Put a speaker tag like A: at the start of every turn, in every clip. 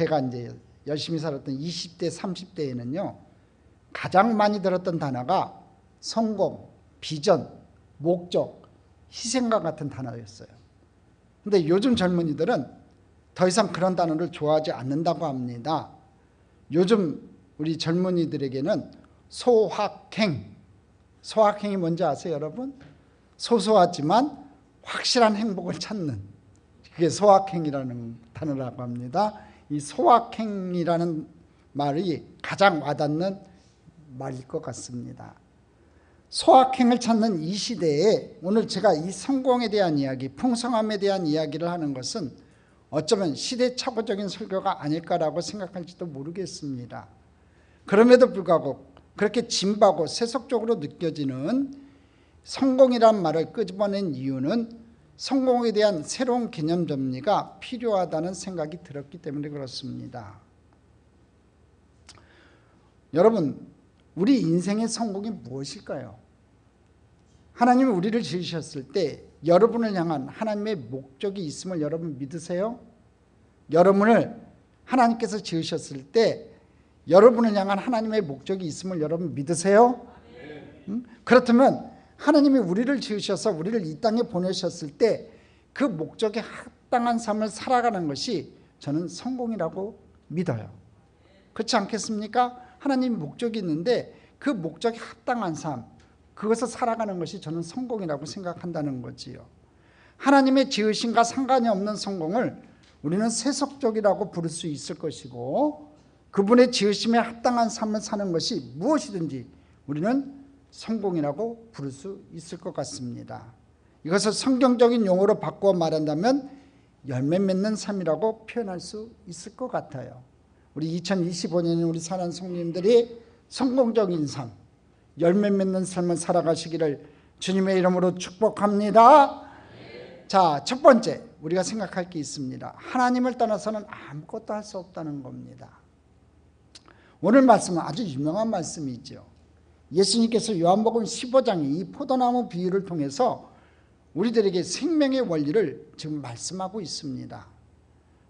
A: 제가 이제 열심히 살았던 20대, 30대에는요, 가장 많이 들었던 단어가 성공, 비전, 목적, 희생과 같은 단어였어요. 근데 요즘 젊은이들은 더 이상 그런 단어를 좋아하지 않는다고 합니다. 요즘 우리 젊은이들에게는 소확행, 소확행이 뭔지 아세요, 여러분? 소소하지만 확실한 행복을 찾는, 그게 소확행이라는 단어라고 합니다. 이 소확행이라는 말이 가장 와닿는 말일 것 같습니다. 소확행을 찾는 이 시대에 오늘 제가 이 성공에 대한 이야기, 풍성함에 대한 이야기를 하는 것은 어쩌면 시대착오적인 설교가 아닐까라고 생각할지도 모르겠습니다. 그럼에도 불구하고 그렇게 진부하고 세속적으로 느껴지는 성공이란 말을 끄집어낸 이유는 성공에 대한 새로운 개념 정리가 필요하다는 생각이 들었기 때문에 그렇습니다. 여러분, 우리 인생의 성공이 무엇일까요? 하나님이 우리를 지으셨을 때 여러분을 향한 하나님의 목적이 있음을 여러분 믿으세요? 여러분을 하나님께서 지으셨을 때 여러분을 향한 하나님의 목적이 있음을 여러분 믿으세요? 그렇다면 하나님이 우리를 지으셔서 우리를 이 땅에 보내셨을 때 그 목적에 합당한 삶을 살아가는 것이 저는 성공이라고 믿어요. 그렇지 않겠습니까? 하나님의 목적이 있는데 그 목적에 합당한 삶, 그것을 살아가는 것이 저는 성공이라고 생각한다는 거지요. 하나님의 지으심과 상관이 없는 성공을 우리는 세속적이라고 부를 수 있을 것이고, 그분의 지으심에 합당한 삶을 사는 것이 무엇이든지 우리는 성공이라고 부를 수 있을 것 같습니다. 이것을 성경적인 용어로 바꾸어 말한다면 열매 맺는 삶이라고 표현할 수 있을 것 같아요. 우리 2025년에 우리 사랑하는 성도님들이 성공적인 삶, 열매 맺는 삶을 살아가시기를 주님의 이름으로 축복합니다. 자, 첫 번째 우리가 생각할 게 있습니다. 하나님을 떠나서는 아무것도 할 수 없다는 겁니다. 오늘 말씀은 아주 유명한 말씀이죠. 예수님께서 요한복음 15장에 이 포도나무 비유를 통해서 우리들에게 생명의 원리를 지금 말씀하고 있습니다.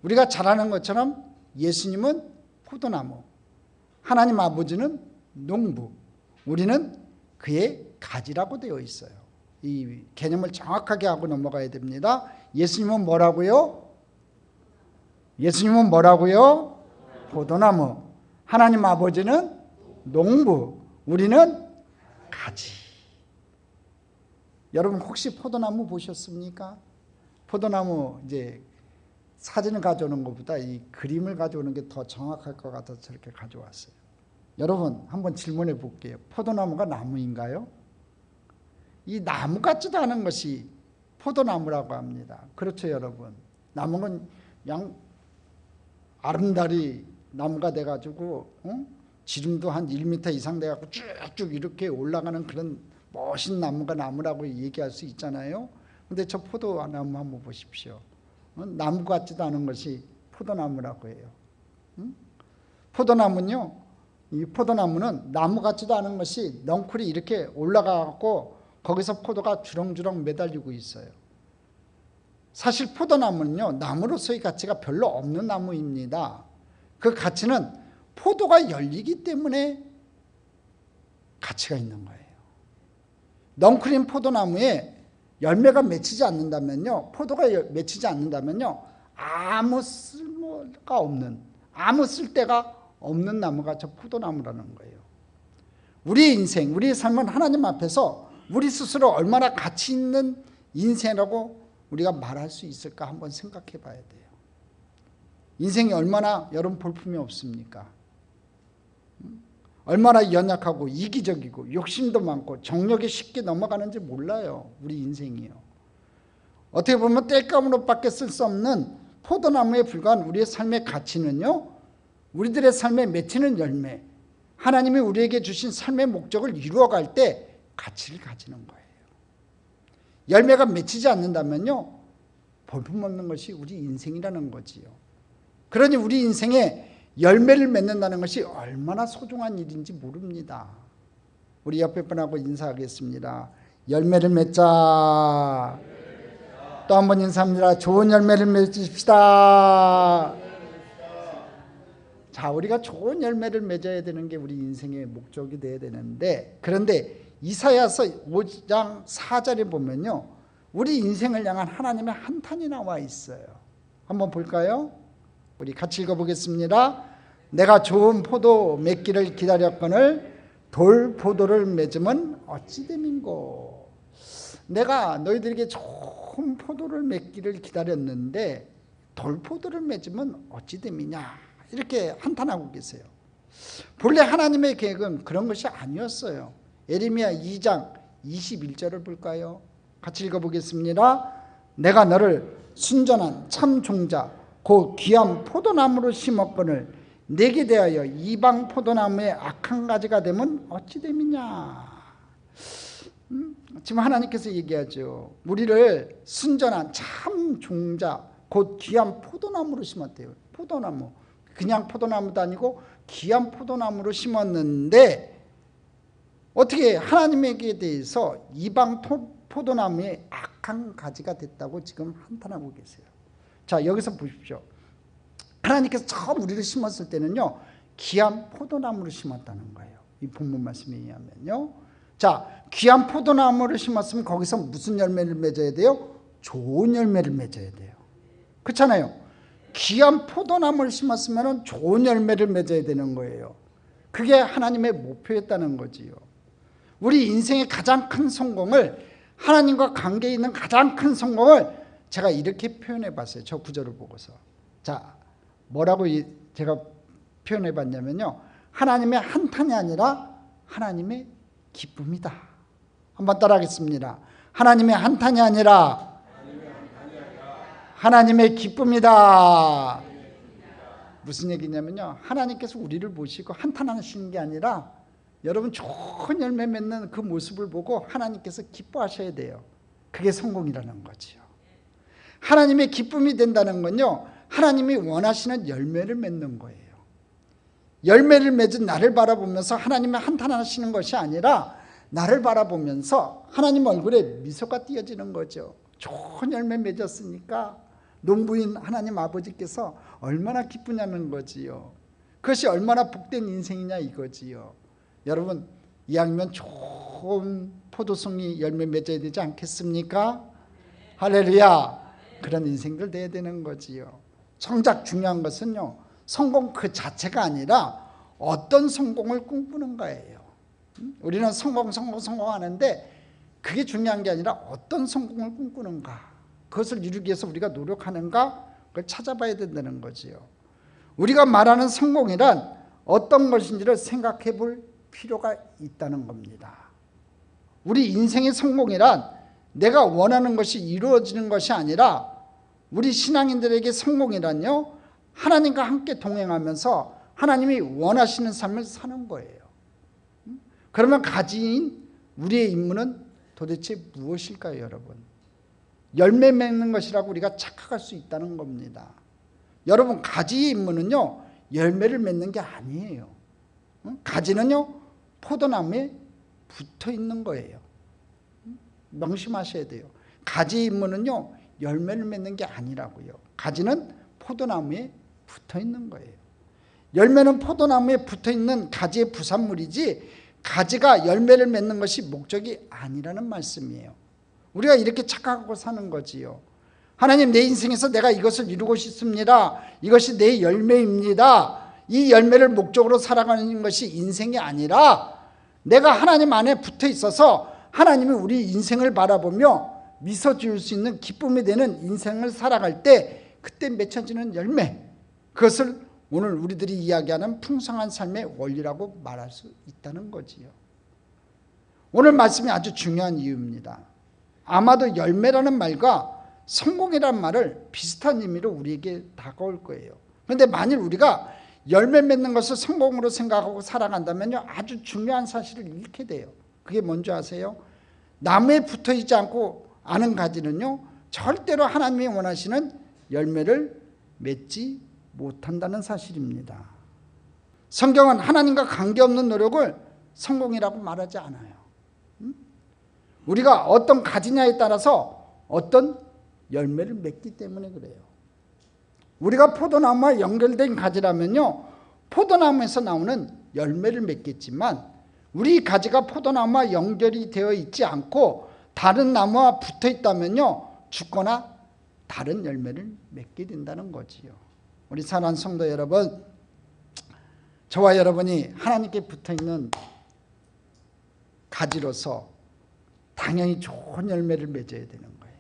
A: 우리가 잘 아는 것처럼 예수님은 포도나무, 하나님 아버지는 농부, 우리는 그의 가지라고 되어 있어요. 이 개념을 정확하게 하고 넘어가야 됩니다. 예수님은 뭐라고요? 예수님은 뭐라고요? 포도나무. 하나님 아버지는 농부, 우리는 가지. 여러분 혹시 포도나무 보셨습니까? 포도나무 이제 사진을 가져오는 것보다 이 그림을 가져오는 게 더 정확할 것 같아서 저렇게 가져왔어요. 여러분 한번 질문해 볼게요. 포도나무가 나무인가요? 이 나무 같지도 않은 것이 포도나무라고 합니다. 그렇죠, 여러분? 나무는 양 아름다리 나무가 돼가지고 지름도 한 1m 이상 돼가지고 쭉쭉 이렇게 올라가는 그런 멋진 나무가 나무라고 얘기할 수 있잖아요. 근데 저 포도나무 한번 보십시오. 나무 같지도 않은 것이 포도나무라고 해요. 포도나무는요, 이 포도나무는 나무 같지도 않은 것이 넝쿨이 이렇게 올라가고 거기서 포도가 주렁주렁 매달리고 있어요. 사실 포도나무는요, 나무로서의 가치가 별로 없는 나무입니다. 그 가치는 포도가 열리기 때문에 가치가 있는 거예요. 넝쿨인 포도나무에 열매가 맺히지 않는다면요, 포도가 맺히지 않는다면요, 아무 쓸모가 없는, 아무 쓸데가 없는 나무가 저 포도나무라는 거예요. 우리의 인생, 우리의 삶은 하나님 앞에서 우리 스스로 얼마나 가치 있는 인생이라고 우리가 말할 수 있을까 한번 생각해 봐야 돼요. 인생이 얼마나 여러분 볼품이 없습니까? 얼마나 연약하고 이기적이고 욕심도 많고 정욕에 쉽게 넘어가는지 몰라요. 우리 인생이요. 어떻게 보면 땔감으로밖에 쓸 수 없는 포도나무에 불과한 우리의 삶의 가치는요, 우리들의 삶에 맺히는 열매, 하나님이 우리에게 주신 삶의 목적을 이루어갈 때 가치를 가지는 거예요. 열매가 맺히지 않는다면요, 볼품없는 것이 우리 인생이라는 거지요. 그러니 우리 인생에 열매를 맺는다는 것이 얼마나 소중한 일인지 모릅니다. 우리 옆에 분하고 인사하겠습니다. 열매를 맺자. 또 한 번 인사합니다. 좋은 열매를 맺읍시다. 자, 우리가 좋은 열매를 맺어야 되는 게 우리 인생의 목적이 돼야 되는데, 그런데 이사야서 5장 4절에 보면요, 우리 인생을 향한 하나님의 한탄이 나와 있어요. 한번 볼까요? 우리 같이 읽어보겠습니다. 내가 좋은 포도 맺기를 기다렸거늘 돌포도를 맺으면 어찌 됨인고. 내가 너희들에게 좋은 포도를 맺기를 기다렸는데 돌포도를 맺으면 어찌 됨이냐, 이렇게 한탄하고 계세요. 본래 하나님의 계획은 그런 것이 아니었어요. 예레미야 2장 21절을 볼까요? 같이 읽어보겠습니다. 내가 너를 순전한 참 종자 곧 귀한 포도나무로 심었거늘 내게 대하여 이방 포도나무의 악한 가지가 되면 어찌 됨이냐. 지금 하나님께서 얘기하죠. 우리를 순전한 참 종자 곧 귀한 포도나무로 심었대요. 포도나무, 그냥 포도나무도 아니고 귀한 포도나무로 심었는데 어떻게 하나님에게 대해서 이방 포도나무의 악한 가지가 됐다고 지금 한탄하고 계세요. 자, 여기서 보십시오. 하나님께서 처음 우리를 심었을 때는요, 귀한 포도나무를 심었다는 거예요. 이 본문 말씀에 의하면요. 자, 귀한 포도나무를 심었으면 거기서 무슨 열매를 맺어야 돼요? 좋은 열매를 맺어야 돼요. 그렇잖아요. 귀한 포도나무를 심었으면 좋은 열매를 맺어야 되는 거예요. 그게 하나님의 목표였다는 거지요. 우리 인생의 가장 큰 성공을, 하나님과 관계 있는 가장 큰 성공을 제가 이렇게 표현해 봤어요. 저 구절을 보고서. 자, 뭐라고 제가 표현해 봤냐면요, 하나님의 한탄이 아니라 하나님의 기쁨이다. 한번 따라하겠습니다. 하나님의 한탄이 아니라 하나님의 기쁨이다. 무슨 얘기냐면요, 하나님께서 우리를 모시고 한탄하시는 게 아니라 여러분 좋은 열매 맺는 그 모습을 보고 하나님께서 기뻐하셔야 돼요. 그게 성공이라는 거지요. 하나님의 기쁨이 된다는 건요, 하나님이 원하시는 열매를 맺는 거예요. 열매를 맺은 나를 바라보면서 하나님의 한탄하시는 것이 아니라 나를 바라보면서 하나님 얼굴에 미소가 띄어지는 거죠. 좋은 열매 맺었으니까 농부인 하나님 아버지께서 얼마나 기쁘냐는 거지요. 그것이 얼마나 복된 인생이냐 이거지요. 여러분, 이왕이면 좋은 포도송이 열매 맺어야 되지 않겠습니까? 할렐루야. 그런 인생들 돼야 되는 거지요. 정작 중요한 것은요, 성공 그 자체가 아니라 어떤 성공을 꿈꾸는가예요. 우리는 성공하는데 그게 중요한 게 아니라 어떤 성공을 꿈꾸는가, 그것을 이루기 위해서 우리가 노력하는가, 그걸 찾아봐야 된다는 거지요. 우리가 말하는 성공이란 어떤 것인지를 생각해 볼 필요가 있다는 겁니다. 우리 인생의 성공이란 내가 원하는 것이 이루어지는 것이 아니라, 우리 신앙인들에게 성공이란요, 하나님과 함께 동행하면서 하나님이 원하시는 삶을 사는 거예요. 그러면 가진 우리의 임무는 도대체 무엇일까요, 여러분? 열매 맺는 것이라고 우리가 착각할 수 있다는 겁니다. 여러분, 가지의 임무는요, 열매를 맺는 게 아니에요. 가지는요, 포도나무에 붙어 있는 거예요. 명심하셔야 돼요. 가지의 임무는요, 열매를 맺는 게 아니라고요. 가지는 포도나무에 붙어 있는 거예요. 열매는 포도나무에 붙어 있는 가지의 부산물이지, 가지가 열매를 맺는 것이 목적이 아니라는 말씀이에요. 우리가 이렇게 착각하고 사는 거지요. 하나님, 내 인생에서 내가 이것을 이루고 싶습니다. 이것이 내 열매입니다. 이 열매를 목적으로 살아가는 것이 인생이 아니라, 내가 하나님 안에 붙어 있어서 하나님이 우리 인생을 바라보며 미소 지을 수 있는 기쁨이 되는 인생을 살아갈 때 그때 맺혀지는 열매, 그것을 오늘 우리들이 이야기하는 풍성한 삶의 원리라고 말할 수 있다는 거지요. 오늘 말씀이 아주 중요한 이유입니다. 아마도 열매라는 말과 성공이라는 말을 비슷한 의미로 우리에게 다가올 거예요. 그런데 만일 우리가 열매 맺는 것을 성공으로 생각하고 살아간다면요, 아주 중요한 사실을 잃게 돼요. 그게 뭔지 아세요? 나무에 붙어있지 않고 아는 가지는요, 절대로 하나님이 원하시는 열매를 맺지 못한다는 사실입니다. 성경은 하나님과 관계없는 노력을 성공이라고 말하지 않아요. 우리가 어떤 가지냐에 따라서 어떤 열매를 맺기 때문에 그래요. 우리가 포도나무와 연결된 가지라면요, 포도나무에서 나오는 열매를 맺겠지만 우리 가지가 포도나무와 연결이 되어 있지 않고 다른 나무와 붙어 있다면요, 죽거나 다른 열매를 맺게 된다는 거지요. 우리 사랑하는 성도 여러분, 저와 여러분이 하나님께 붙어 있는 가지로서 당연히 좋은 열매를 맺어야 되는 거예요.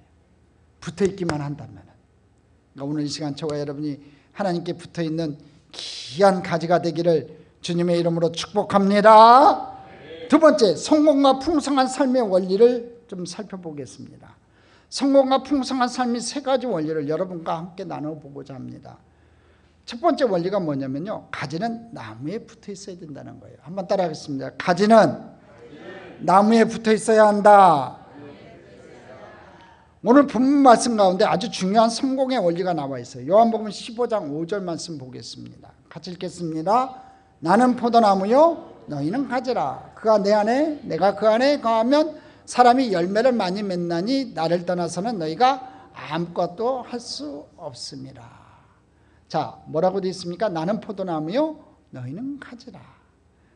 A: 붙어 있기만 한다면. 그러니까 오늘 이 시간 저와 여러분이 하나님께 붙어 있는 귀한 가지가 되기를 주님의 이름으로 축복합니다. 두 번째, 성공과 풍성한 삶의 원리를 좀 살펴보겠습니다. 성공과 풍성한 삶의 세 가지 원리를 여러분과 함께 나눠보고자 합니다. 첫 번째 원리가 뭐냐면요, 가지는 나무에 붙어 있어야 된다는 거예요. 한번 따라하겠습니다. 가지는 나무에 붙어 있어야 한다. 오늘 본문 말씀 가운데 아주 중요한 성공의 원리가 나와 있어요. 요한복음 15장 5절 말씀 보겠습니다. 같이 읽겠습니다. 나는 포도나무요 너희는 가지라. 그가 내 안에 내가 그 안에 거하면 사람이 열매를 많이 맺나니 나를 떠나서는 너희가 아무것도 할 수 없습니다. 자, 뭐라고 되어 있습니까? 나는 포도나무요 너희는 가지라.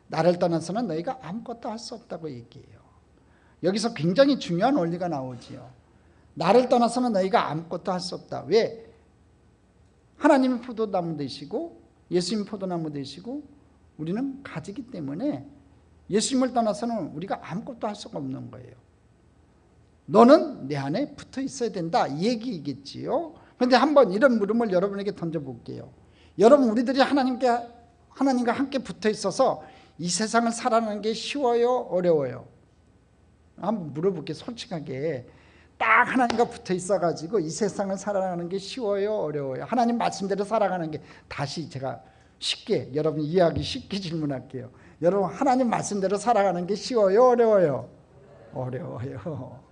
A: 나를 떠나서는 너희가 아무것도 할 수 없다고 얘기해요. 여기서 굉장히 중요한 원리가 나오지요. 나를 떠나서는 너희가 아무것도 할 수 없다. 왜? 하나님이 포도나무 되시고 예수님 포도나무 되시고 우리는 가지기 때문에 예수님을 떠나서는 우리가 아무것도 할 수가 없는 거예요. 너는 내 안에 붙어 있어야 된다, 이 얘기겠지요. 그런데 한번 이런 물음을 여러분에게 던져볼게요. 여러분, 우리들이 하나님과 함께 붙어 있어서 이 세상을 살아가는 게 쉬워요, 어려워요? 한번 물어볼게요. 솔직하게. 딱 하나님과 붙어 있어가지고 이 세상을 살아가는 게 쉬워요, 어려워요? 하나님 말씀대로 살아가는 게, 다시 제가 쉽게 여러분 이해하기 쉽게 질문할게요. 여러분, 하나님 말씀대로 살아가는 게 쉬워요, 어려워요? 어려워요.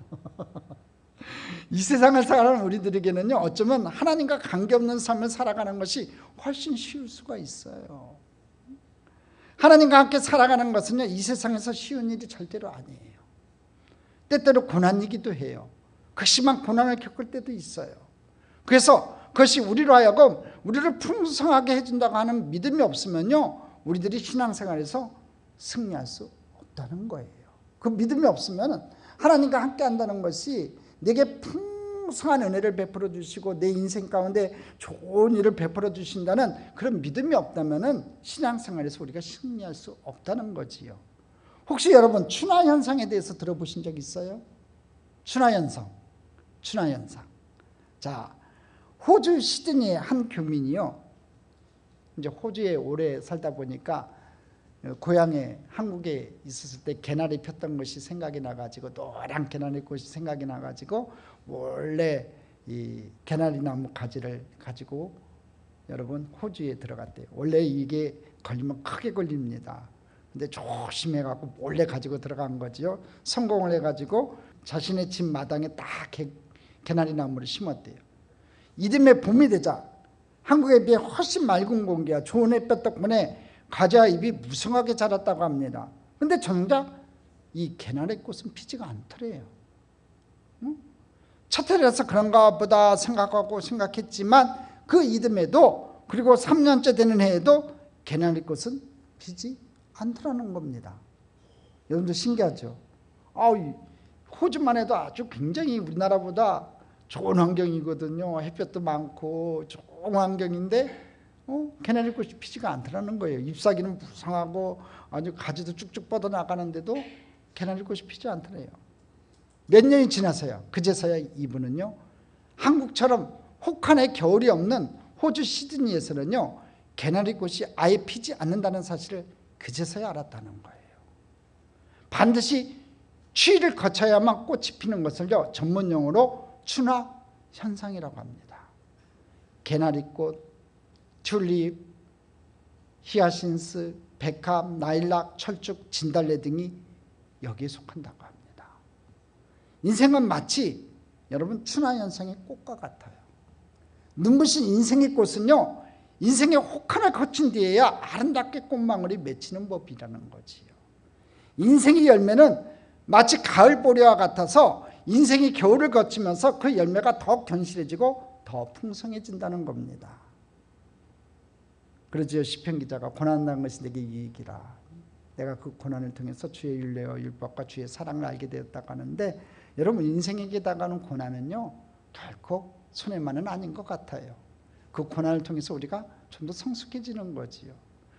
A: 이 세상을 살아가는 우리들에게는요, 어쩌면 하나님과 관계없는 삶을 살아가는 것이 훨씬 쉬울 수가 있어요. 하나님과 함께 살아가는 것은요, 이 세상에서 쉬운 일이 절대로 아니에요. 때때로 고난이기도 해요. 극심한 고난을 겪을 때도 있어요. 그래서 그것이 우리로 하여금 우리를 풍성하게 해준다고 하는 믿음이 없으면요, 우리들이 신앙생활에서 승리할 수 없다는 거예요. 그 믿음이 없으면 하나님과 함께 한다는 것이 내게 풍성한 은혜를 베풀어 주시고 내 인생 가운데 좋은 일을 베풀어 주신다는 그런 믿음이 없다면 신앙생활에서 우리가 승리할 수 없다는 거지요. 혹시 여러분 춘화현상에 대해서 들어보신 적 있어요? 춘화현상. 자, 호주 시드니의 한 교민이요, 이제 호주에 오래 살다 보니까 고향에 한국에 있었을 때 개나리 폈던 것이 생각이 나가지고, 노란 개나리 꽃이 생각이 나가지고 원래 이 개나리 나무 가지를 가지고 여러분 호주에 들어갔대요. 원래 이게 걸리면 크게 걸립니다. 근데 조심해갖고 몰래 가지고 들어간 거지요. 성공을 해가지고 자신의 집 마당에 딱 개나리 나무를 심었대요. 이듬해 봄이 되자 한국에 비해 훨씬 맑은 공기와 좋은 햇볕 덕분에 가지와 잎이 무성하게 자랐다고 합니다. 그런데 정작 이 개나리 꽃은 피지가 않더래요. 첫 해라서 그런가 보다 생각했지만 그 이듬해도, 그리고 3년째 되는 해에도 개나리 꽃은 피지 않더라는 겁니다. 여러분들 신기하죠? 호주만 해도 아주 굉장히 우리나라보다 좋은 환경이거든요. 햇볕도 많고 좋은 환경인데 개나리 꽃이 피지가 않더라는 거예요. 잎사귀는 무성하고 아주 가지도 쭉쭉 뻗어나가는데도 개나리 꽃이 피지 않더래요. 몇 년이 지나서요, 그제서야 이분은요, 한국처럼 혹한의 겨울이 없는 호주 시드니에서는요, 개나리 꽃이 아예 피지 않는다는 사실을 그제서야 알았다는 거예요. 반드시 추위를 거쳐야만 꽃이 피는 것을요, 전문용어로 춘화 현상이라고 합니다. 개나리꽃, 튤립, 히아신스, 백합, 나일락, 철쭉, 진달래 등이 여기에 속한다고 합니다. 인생은 마치 여러분 춘화 현상의 꽃과 같아요. 눈부신 인생의 꽃은요, 인생의 혹한을 거친 뒤에야 아름답게 꽃망울이 맺히는 법이라는 거지요. 인생의 열매는 마치 가을보리와 같아서 인생이 겨울을 거치면서 그 열매가 더 견실해지고 더 풍성해진다는 겁니다. 그러지요. 시편 기자가 고난당한 것이 내게 유익이라. 내가 그 고난을 통해서 주의 율례와 율법과 주의 사랑을 알게 되었다고 하는데, 여러분 인생에게 다가오는 고난은요 결코 손해만은 아닌 것 같아요. 그 고난을 통해서 우리가 좀 더 성숙해지는 거지요.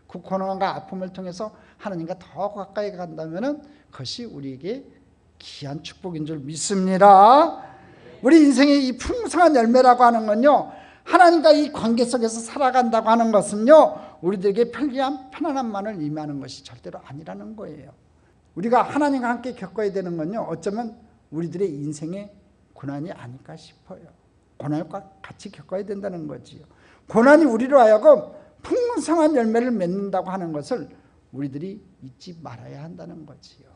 A: 그 고난과 아픔을 통해서 하나님과 더 가까이 간다면 그것이 우리에게 귀한 축복인 줄 믿습니다. 우리 인생의 이 풍성한 열매라고 하는 건요, 하나님과 이 관계 속에서 살아간다고 하는 것은요, 우리들에게 편리함, 편안함만을 의미하는 것이 절대로 아니라는 거예요. 우리가 하나님과 함께 겪어야 되는 건요, 어쩌면 우리들의 인생의 고난이 아닐까 싶어요. 고난과 같이 겪어야 된다는 거지요. 고난이 우리로 하여금 풍성한 열매를 맺는다고 하는 것을 우리들이 잊지 말아야 한다는 거지요.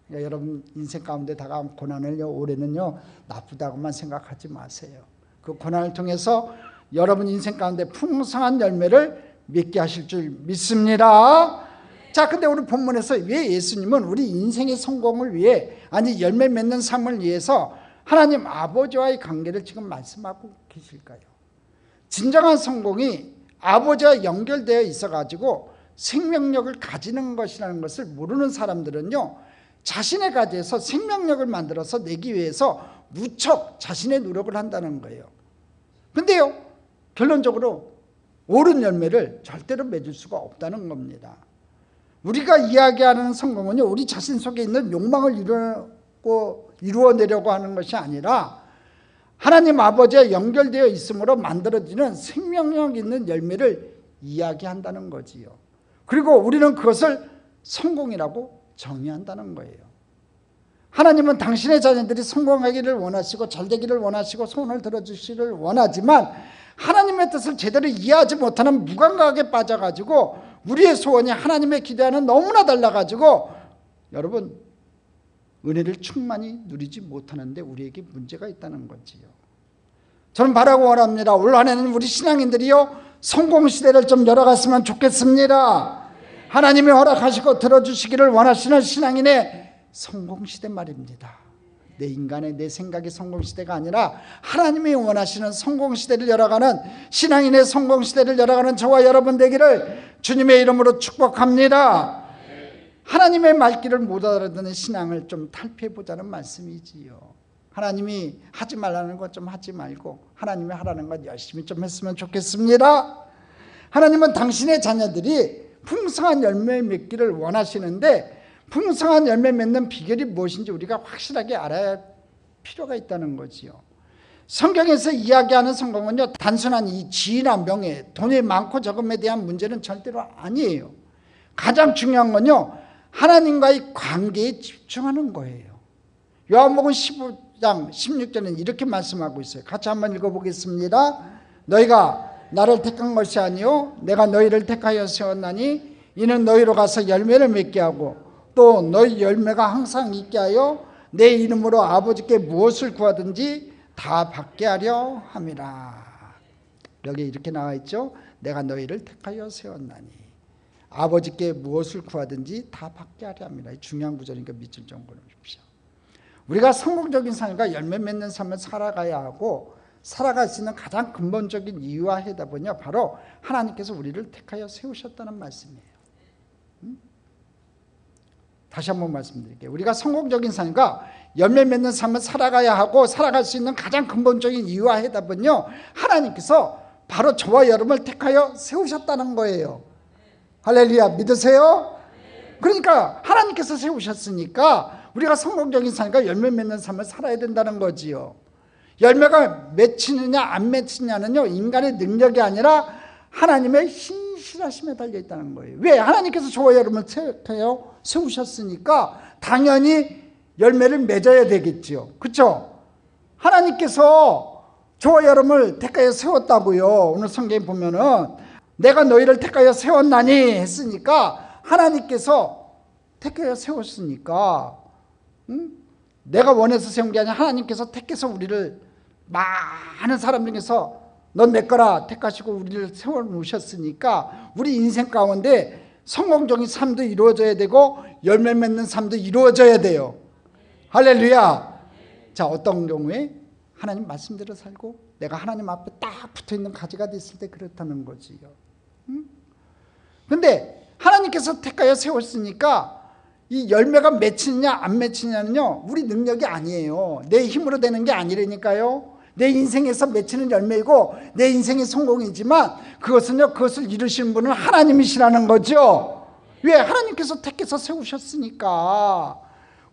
A: 그러니까 여러분 인생 가운데 다가온 고난을요, 올해는요 나쁘다고만 생각하지 마세요. 그 고난을 통해서 여러분 인생 가운데 풍성한 열매를 맺게 하실 줄 믿습니다. 자, 근데 우리 본문에서 왜 예수님은 우리 인생의 성공을 위해, 아니 열매 맺는 삶을 위해서 하나님 아버지와의 관계를 지금 말씀하고 계실까요? 진정한 성공이 아버지와 연결되어 있어가지고 생명력을 가지는 것이라는 것을 모르는 사람들은요, 자신의 가지에서 생명력을 만들어서 내기 위해서 무척 자신의 노력을 한다는 거예요. 근데요, 결론적으로 옳은 열매를 절대로 맺을 수가 없다는 겁니다. 우리가 이야기하는 성공은요, 우리 자신 속에 있는 욕망을 이루어내려고 하는 것이 아니라 하나님 아버지와 연결되어 있음으로 만들어지는 생명력 있는 열매를 이야기한다는 거지요. 그리고 우리는 그것을 성공이라고 정의한다는 거예요. 하나님은 당신의 자녀들이 성공하기를 원하시고 잘되기를 원하시고 소원을 들어주시기를 원하지만, 하나님의 뜻을 제대로 이해하지 못하는 무감각에 빠져가지고 우리의 소원이 하나님의 기대와는 너무나 달라가지고 여러분 은혜를 충만히 누리지 못하는데 우리에게 문제가 있다는 거지요. 저는 바라고 원합니다. 올 한해는 우리 신앙인들이요, 성공시대를 좀 열어갔으면 좋겠습니다. 하나님이 허락하시고 들어주시기를 원하시는 신앙인의 성공시대 말입니다. 내 인간의 내 생각의 성공시대가 아니라 하나님이 원하시는 성공시대를 열어가는, 신앙인의 성공시대를 열어가는 저와 여러분 되기를 주님의 이름으로 축복합니다. 하나님의 말귀를 못 알아듣는 신앙을 좀 탈피해보자는 말씀이지요. 하나님이 하지 말라는 것 좀 하지 말고 하나님이 하라는 것 열심히 좀 했으면 좋겠습니다. 하나님은 당신의 자녀들이 풍성한 열매 맺기를 원하시는데, 풍성한 열매 맺는 비결이 무엇인지 우리가 확실하게 알아야 할 필요가 있다는 거지요. 성경에서 이야기하는 성공은요, 단순한 이 지위나 명예, 돈이 많고 적음에 대한 문제는 절대로 아니에요. 가장 중요한 건요, 하나님과의 관계에 집중하는 거예요. 요한복음 15장 16절은 이렇게 말씀하고 있어요. 같이 한번 읽어보겠습니다. 너희가 나를 택한 것이 아니요 내가 너희를 택하여 세웠나니 이는 너희로 가서 열매를 맺게 하고 또 너희 열매가 항상 있게 하여 내 이름으로 아버지께 무엇을 구하든지 다 받게 하려 함이라. 여기 이렇게 나와 있죠. 내가 너희를 택하여 세웠나니 아버지께 무엇을 구하든지 다 받게 하려 합니다. 중요한 구절이니까 믿을 정도로 보십시오. 우리가 성공적인 삶과 열매 맺는 삶을 살아가야 하고 살아갈 수 있는 가장 근본적인 이유와 해답은요, 바로 하나님께서 우리를 택하여 세우셨다는 말씀이에요. 다시 한번 말씀드릴게요. 우리가 성공적인 삶과 열매 맺는 삶을 살아가야 하고 살아갈 수 있는 가장 근본적인 이유와 해답은요, 하나님께서 바로 저와 여러분을 택하여 세우셨다는 거예요. 할렐루야, 믿으세요? 그러니까 하나님께서 세우셨으니까 우리가 성공적인 삶과 열매 맺는 삶을 살아야 된다는 거지요. 열매가 맺히느냐 안 맺히느냐는요, 인간의 능력이 아니라 하나님의 신실하심에 달려있다는 거예요. 왜? 하나님께서 저와 여러분을 택하여 세우셨으니까 당연히 열매를 맺어야 되겠지요. 그렇죠? 하나님께서 저와 여러분을 택하여 세웠다고요. 오늘 성경에 보면은 내가 너희를 택하여 세웠나니 했으니까 하나님께서 택하여 세웠으니까 내가 원해서 세운 게 아니라 하나님께서 택해서 우리를 많은 사람 중에서 넌 내 거라 택하시고 우리를 세워놓으셨으니까 우리 인생 가운데 성공적인 삶도 이루어져야 되고 열매 맺는 삶도 이루어져야 돼요. 할렐루야. 자, 어떤 경우에 하나님 말씀대로 살고 내가 하나님 앞에 딱 붙어있는 가지가 됐을 때 그렇다는 거지요. 근데 하나님께서 택하여 세웠으니까 이 열매가 맺히느냐 안 맺히느냐는요 우리 능력이 아니에요. 내 힘으로 되는 게 아니라니까요. 내 인생에서 맺히는 열매이고 내 인생의 성공이지만 그것을 이루시는 분은 하나님이시라는 거죠. 왜? 하나님께서 택해서 세우셨으니까.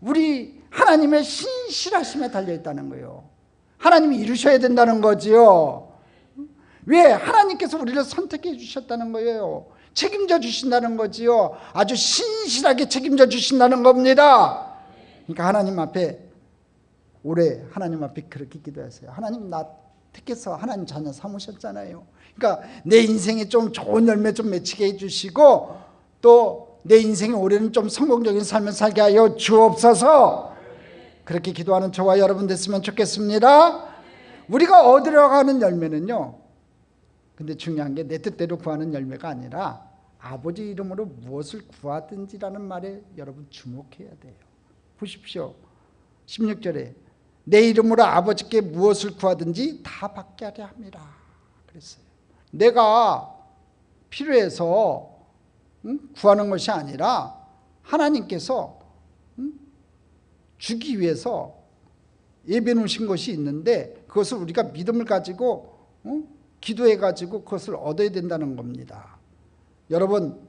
A: 우리 하나님의 신실하심에 달려있다는 거예요. 하나님이 이루셔야 된다는 거지요. 왜? 하나님께서 우리를 선택해 주셨다는 거예요. 책임져 주신다는 거지요. 아주 신실하게 책임져 주신다는 겁니다. 그러니까 하나님 앞에 올해 하나님 앞에 그렇게 기도하세요. 하나님, 나 택해서 하나님 자녀 삼으셨잖아요. 그러니까 내 인생에 좀 좋은 열매 좀 맺히게 해주시고 또 내 인생에 올해는 좀 성공적인 삶을 살게 하여 주옵소서. 그렇게 기도하는 저와 여러분 됐으면 좋겠습니다. 우리가 얻으려 가는 열매는요, 근데 중요한 게 내 뜻대로 구하는 열매가 아니라 아버지 이름으로 무엇을 구하든지라는 말에 여러분 주목해야 돼요. 보십시오. 16절에 내 이름으로 아버지께 무엇을 구하든지 다 받게 하려 합니다 그랬어요. 내가 필요해서 구하는 것이 아니라 하나님께서 주기 위해서 예비해 놓으신 것이 있는데 그것을 우리가 믿음을 가지고 기도해 가지고 그것을 얻어야 된다는 겁니다. 여러분,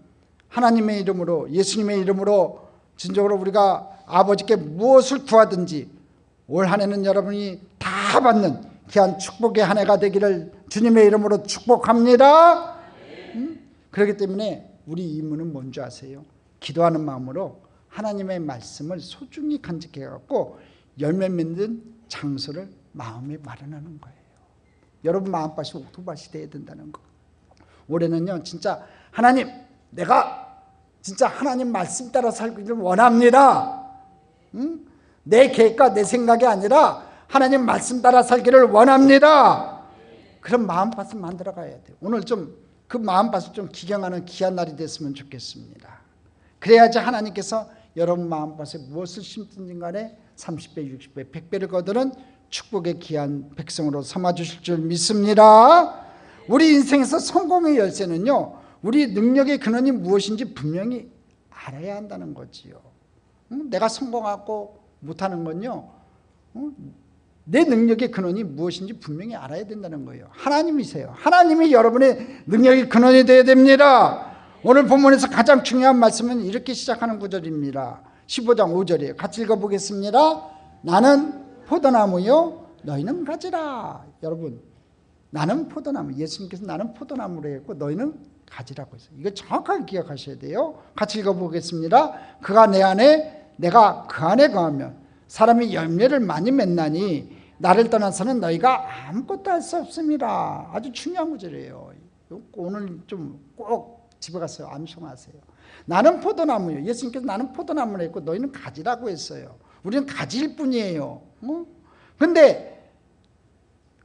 A: 하나님의 이름으로, 예수님의 이름으로 진정으로 우리가 아버지께 무엇을 구하든지 올 한 해는 여러분이 다 받는 귀한 축복의 한 해가 되기를 주님의 이름으로 축복합니다. 그렇기 때문에 우리 임무는 뭔지 아세요? 기도하는 마음으로 하나님의 말씀을 소중히 간직해 갖고 열매 맺는 장소를 마음에 마련하는 거예요. 여러분 마음밭이 옥토밭이 돼야 된다는 거. 올해는요 진짜 하나님, 내가 진짜 하나님 말씀 따라 살기를 원합니다. 내 계획과 내 생각이 아니라 하나님 말씀 따라 살기를 원합니다. 그런 마음밭을 만들어 가야 돼요. 오늘 좀 그 마음밭을 좀 기경하는 귀한 날이 됐으면 좋겠습니다. 그래야지 하나님께서 여러분 마음밭에 무엇을 심든지 간에 30배, 60배, 100배를 거두는 축복의 귀한 백성으로 삼아주실 줄 믿습니다. 우리 인생에서 성공의 열쇠는요, 우리 능력의 근원이 무엇인지 분명히 알아야 한다는 거지요. 내가 성공하고 못하는 건요, 내 능력의 근원이 무엇인지 분명히 알아야 된다는 거예요. 하나님이세요. 하나님이 여러분의 능력의 근원이 되어야 됩니다. 오늘 본문에서 가장 중요한 말씀은 이렇게 시작하는 구절입니다. 15장 5절이에요. 같이 읽어보겠습니다. 나는 포도나무요 너희는 가지라. 여러분, 나는 포도나무, 예수님께서 나는 포도나무로 했고 너희는 가지라고 했어요. 이거 정확하게 기억하셔야 돼요. 같이 읽어보겠습니다. 그가 내 안에, 내가 그 안에 거하면 사람이 열매를 많이 맺나니 나를 떠나서는 너희가 아무것도 할 수 없습니다. 아주 중요한 구절이에요. 오늘 좀 꼭 집에 가서 암송하세요. 나는 포도나무요. 예수님께서 나는 포도나무로 했고 너희는 가지라고 했어요. 우리는 가지일 뿐이에요. 근데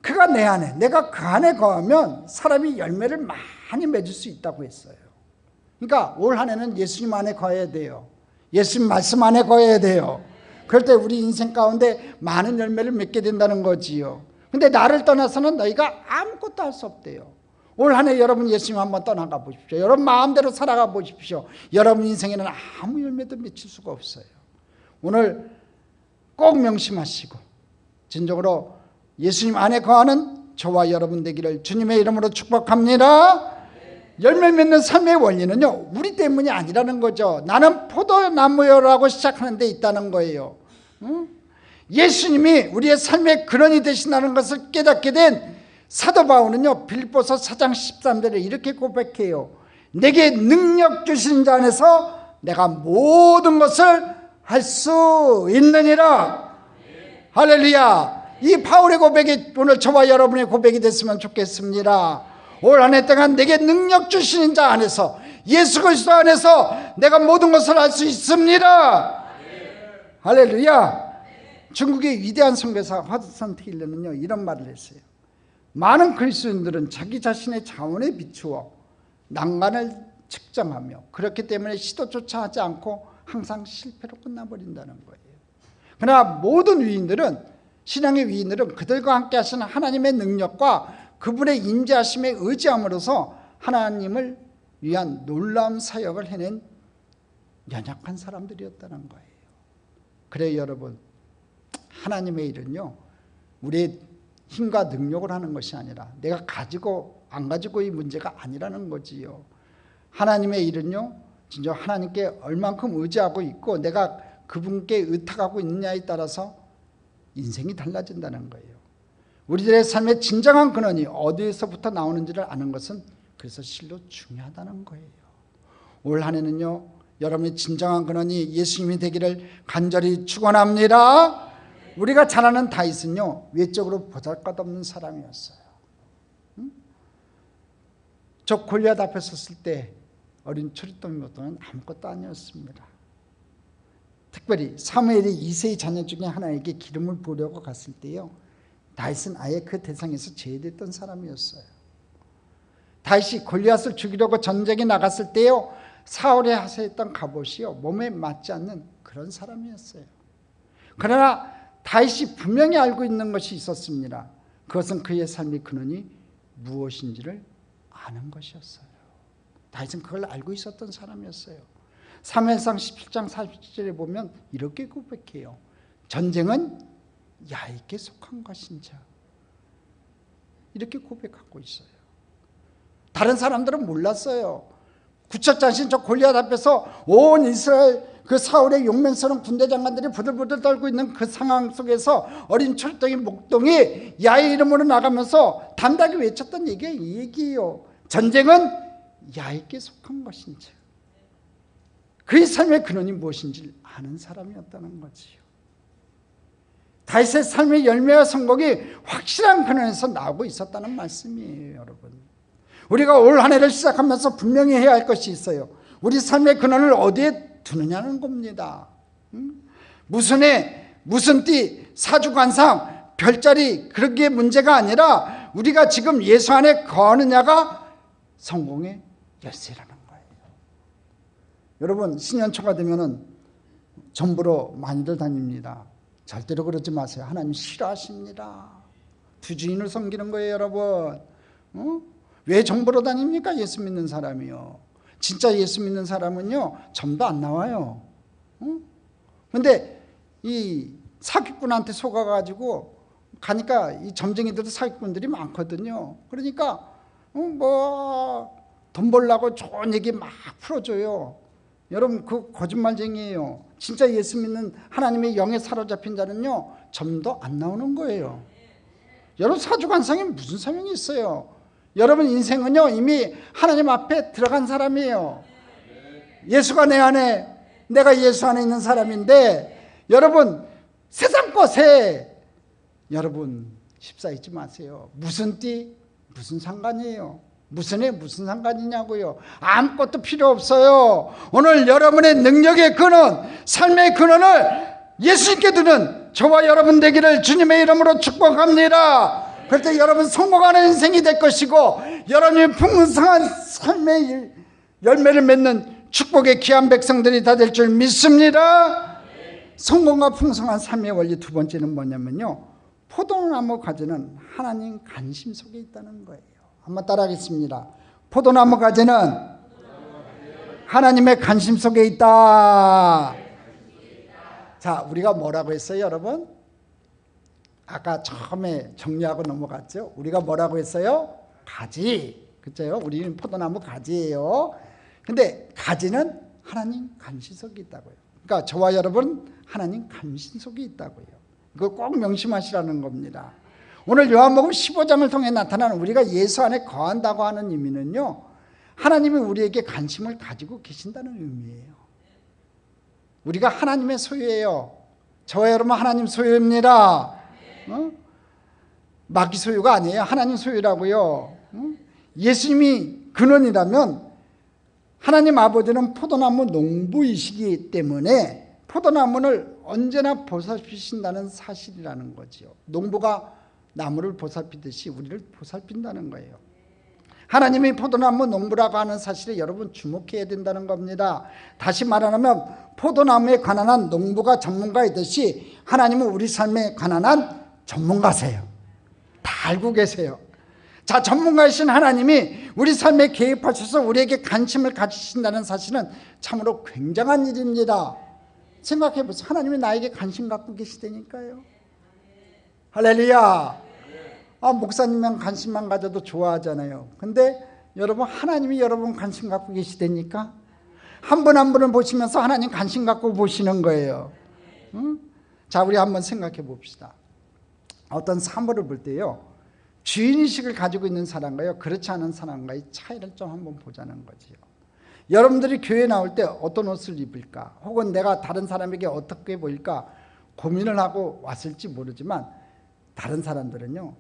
A: 그가 내 안에, 내가 그 안에 거하면 사람이 열매를 많이 맺을 수 있다고 했어요. 그러니까 올 한 해는 예수님 안에 거해야 돼요. 예수님 말씀 안에 거해야 돼요. 그럴 때 우리 인생 가운데 많은 열매를 맺게 된다는 거지요. 근데 나를 떠나서는 너희가 아무것도 할 수 없대요. 올 한 해 여러분 예수님 한번 떠나가 보십시오. 여러분 마음대로 살아가 보십시오. 여러분 인생에는 아무 열매도 맺힐 수가 없어요. 오늘 꼭 명심하시고 진정으로 예수님 안에 거하는 저와 여러분 되기를 주님의 이름으로 축복합니다. 열매 맺는 삶의 원리는요, 우리 때문이 아니라는 거죠. 나는 포도나무요라고 시작하는 데 있다는 거예요. 예수님이 우리의 삶의 근원이 되신다는 것을 깨닫게 된 사도 바울은요, 빌립보서 4장 13절에 이렇게 고백해요. 내게 능력 주신 자 안에서 내가 모든 것을 할 수 있느니라. 할렐루야. 이 바울의 고백이 오늘 저와 여러분의 고백이 됐으면 좋겠습니다. 올 한 해 동안 내게 능력 주시는 자 안에서, 예수 그리스도 안에서 내가 모든 것을 할 수 있습니다. 할렐루야. 중국의 위대한 선교사 허드슨 테일러는요 이런 말을 했어요. 많은 그리스도인들은 자기 자신의 자원에 비추어 난관을 측정하며 그렇기 때문에 시도조차 하지 않고 항상 실패로 끝나버린다는 거예요. 그러나 모든 위인들은, 신앙의 위인들은 그들과 함께 하시는 하나님의 능력과 그분의 임재하심에 의지함으로써 하나님을 위한 놀라운 사역을 해낸 연약한 사람들이었다는 거예요. 그래요, 여러분. 하나님의 일은요, 우리의 힘과 능력을 하는 것이 아니라 내가 가지고 안 가지고의 문제가 아니라는 거지요. 하나님의 일은요, 진짜 하나님께 얼만큼 의지하고 있고 내가 그분께 의탁하고 있느냐에 따라서 인생이 달라진다는 거예요. 우리들의 삶의 진정한 근원이 어디에서부터 나오는지를 아는 것은 그래서 실로 중요하다는 거예요. 올 한 해는요, 여러분의 진정한 근원이 예수님이 되기를 간절히 축원합니다. 우리가 잘 아는 다윗은요, 외적으로 보잘것없는 사람이었어요. 저 골리앗 앞에 섰을 때 어린 추리통이었던 아무것도 아니었습니다. 특별히 사무엘이 이새의 자녀 중에 하나에게 기름을 부으려고 갔을 때요, 다윗은 아예 그 대상에서 제외됐던 사람이었어요. 다윗이 골리앗을 죽이려고 전쟁에 나갔을 때요, 사울의 하세했던 갑옷이요, 몸에 맞지 않는 그런 사람이었어요. 그러나 다윗이 분명히 알고 있는 것이 있었습니다. 그것은 그의 삶의 근원이 무엇인지를 아는 것이었어요. 다윗은 그걸 알고 있었던 사람이었어요. 사무엘상 17장 47절에 보면 이렇게 고백해요. 전쟁은 야에게 속한 것인 자. 이렇게 고백하고 있어요. 다른 사람들은 몰랐어요. 구척장신 저 골리앗 앞에서 온 이스라엘 그 사울의 용맹스러운 군대 장관들이 부들부들 떨고 있는 그 상황 속에서 어린 철덩이 목동이 야의 이름으로 나가면서 담대하게 외쳤던 얘기가 이 얘기예요. 전쟁은 야에게 속한 것인지, 그의 삶의 근원이 무엇인지 아는 사람이었다는 거지요. 다윗의 삶의 열매와 성공이 확실한 근원에서 나오고 있었다는 말씀이에요, 여러분. 우리가 올 한 해를 시작하면서 분명히 해야 할 것이 있어요. 우리 삶의 근원을 어디에 두느냐는 겁니다. 무슨 해, 무슨 띠, 사주관상, 별자리 그런 게 문제가 아니라 우리가 지금 예수 안에 거하느냐가 성공의 열쇠라는 거예요. 여러분, 신년초가 되면은 전부로 많이들 다닙니다. 절대로 그러지 마세요. 하나님 싫어하십니다. 두 주인을 섬기는 거예요, 여러분. 왜 전부로 다닙니까? 예수 믿는 사람이요. 진짜 예수 믿는 사람은요, 점도 안 나와요. 근데 이 사기꾼한테 속아가지고 가니까 이 점쟁이들도 사기꾼들이 많거든요. 그러니까 뭐 돈 벌려고 좋은 얘기 막 풀어줘요. 여러분, 그 거짓말쟁이에요. 진짜 예수 믿는 하나님의 영에 사로잡힌 자는요, 점도 안 나오는 거예요. 여러분, 사주관상에 무슨 소용이 있어요? 여러분 인생은요, 이미 하나님 앞에 들어간 사람이에요. 예수가 내 안에, 내가 예수 안에 있는 사람인데, 여러분 세상 것에 여러분 휩싸이지 마세요. 무슨 띠, 무슨 상관이에요? 무슨 해, 무슨 상관이냐고요. 아무것도 필요 없어요. 오늘 여러분의 능력의 근원, 삶의 근원을 예수님께 두는 저와 여러분 되기를 주님의 이름으로 축복합니다. 그럴 때 여러분 성공하는 인생이 될 것이고, 여러분이 풍성한 삶의 열매를 맺는 축복의 귀한 백성들이 다 될 줄 믿습니다. 성공과 풍성한 삶의 원리 두 번째는 뭐냐면요, 포도나무 가지는 하나님 관심 속에 있다는 거예요. 한번 따라하겠습니다. 포도나무 가지는 하나님의 관심 속에 있다. 자, 우리가 뭐라고 했어요, 여러분? 아까 처음에 정리하고 넘어갔죠. 우리가 뭐라고 했어요? 가지. 그렇죠? 우리는 포도나무 가지예요. 근데 가지는 하나님 관심 속에 있다고요. 그러니까 저와 여러분 하나님 관심 속에 있다고요. 이거 꼭 명심하시라는 겁니다. 오늘 요한복음 15장을 통해 나타나는 우리가 예수 안에 거한다고 하는 의미는요, 하나님이 우리에게 관심을 가지고 계신다는 의미예요. 우리가 하나님의 소유예요. 저와 여러분 하나님 소유입니다. 마귀 소유가 아니에요. 하나님 소유라고요. 예수님이 근원이라면 하나님 아버지는 포도나무 농부이시기 때문에 포도나무를 언제나 보살피신다는 사실이라는 거죠. 농부가 나무를 보살피듯이 우리를 보살핀다는 거예요. 하나님이 포도나무 농부라고 하는 사실에 여러분 주목해야 된다는 겁니다. 다시 말하면 포도나무에 관한 한 농부가 전문가이듯이 하나님은 우리 삶에 관한 한 전문가세요. 다 알고 계세요. 자, 전문가이신 하나님이 우리 삶에 개입하셔서 우리에게 관심을 가지신다는 사실은 참으로 굉장한 일입니다. 생각해 보세요. 하나님이 나에게 관심 갖고 계시다니까요. 할렐루야. 목사님만 관심만 가져도 좋아하잖아요. 근데 여러분, 하나님이 여러분 관심 갖고 계시다니까. 한 분 한 분을 보시면서 하나님 관심 갖고 보시는 거예요. 응? 자, 우리 한번 생각해 봅시다. 어떤 사물을 볼 때요, 주인의식을 가지고 있는 사람과요, 그렇지 않은 사람과의 차이를 좀 한번 보자는 거지요. 여러분들이 교회 나올 때 어떤 옷을 입을까, 혹은 내가 다른 사람에게 어떻게 보일까 고민을 하고 왔을지 모르지만, 다른 사람들은요,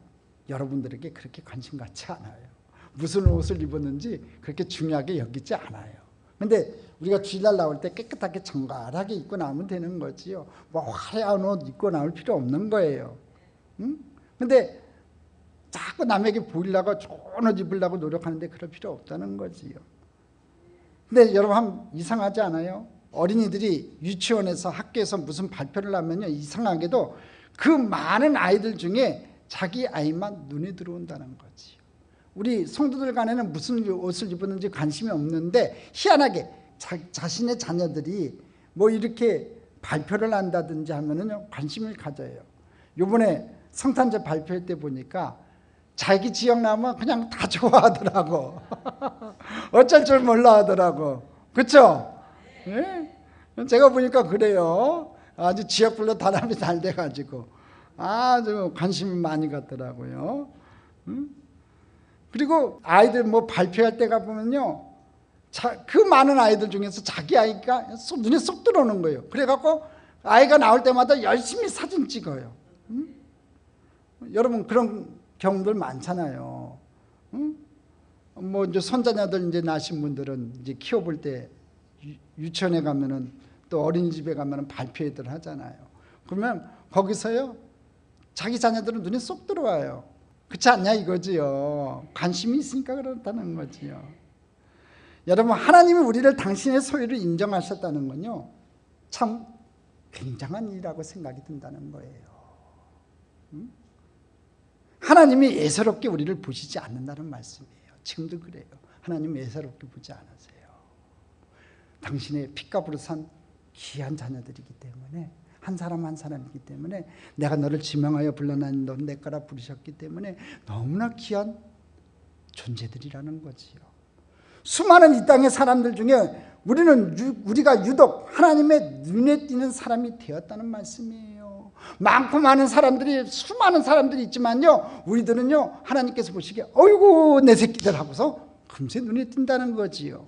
A: 여러분들에게 그렇게 관심 갖지 않아요. 무슨 옷을 입었는지 그렇게 중요하게 여기지 않아요. 근데 우리가 주일날 나올 때 깨끗하게 정갈하게 입고 나오면 되는 거지요. 뭐 화려한 옷 입고 나올 필요 없는 거예요. 응? 근데 자꾸 남에게 보이려고 좋은 옷 입으려고 노력하는데 그럴 필요 없다는 거지요. 근데 여러분, 한번 이상하지 않아요? 어린이들이 유치원에서 학교에서 무슨 발표를 하면요, 이상하게도 그 많은 아이들 중에 자기 아이만 눈에 들어온다는 거지요. 우리 성도들 간에는 무슨 옷을 입었는지 관심이 없는데 희한하게 자신의 자녀들이 뭐 이렇게 발표를 한다든지 하면은요, 관심을 가져요. 요번에 성탄절 발표할 때 보니까 자기 지역 나오면 그냥 다 좋아하더라고. 어쩔 줄 몰라 하더라고. 그렇죠? 네? 제가 보니까 그래요. 아주 지역별로 단합이 잘 돼가지고 아주 관심이 많이 갖더라고요. 그리고 아이들 뭐 발표할 때 가보면요, 그 많은 아이들 중에서 자기 아이가 눈에 쏙 들어오는 거예요. 그래갖고 아이가 나올 때마다 열심히 사진 찍어요. 여러분, 그런 경우들 많잖아요. 뭐 이제 손자녀들 이제 낳으신 분들은 이제 키워볼 때 유치원에 가면은, 또 어린이집에 가면은 발표회들 하잖아요. 그러면 거기서요, 자기 자녀들은 눈에 쏙 들어와요. 그렇지 않냐 이거지요. 관심이 있으니까 그렇다는 거지요. 여러분, 하나님이 우리를 당신의 소유로 인정하셨다는 건요, 참 굉장한 일이라고 생각이 든다는 거예요. 하나님이 예사롭게 우리를 보시지 않는다는 말씀이에요. 지금도 그래요. 하나님 예사롭게 보지 않으세요. 당신의 핏값으로 산 귀한 자녀들이기 때문에, 한 사람 한 사람이기 때문에, 내가 너를 지명하여 불러난 넌 내 거라 부르셨기 때문에 너무나 귀한 존재들이라는 거지요. 수많은 이 땅의 사람들 중에 우리가 유독 하나님의 눈에 띄는 사람이 되었다는 말씀이에요. 많고 많은 사람들이, 수많은 사람들이 있지만요, 우리들은요, 하나님께서 보시기에 어이구 내 새끼들 하고서 금세 눈에 띈다는 거지요.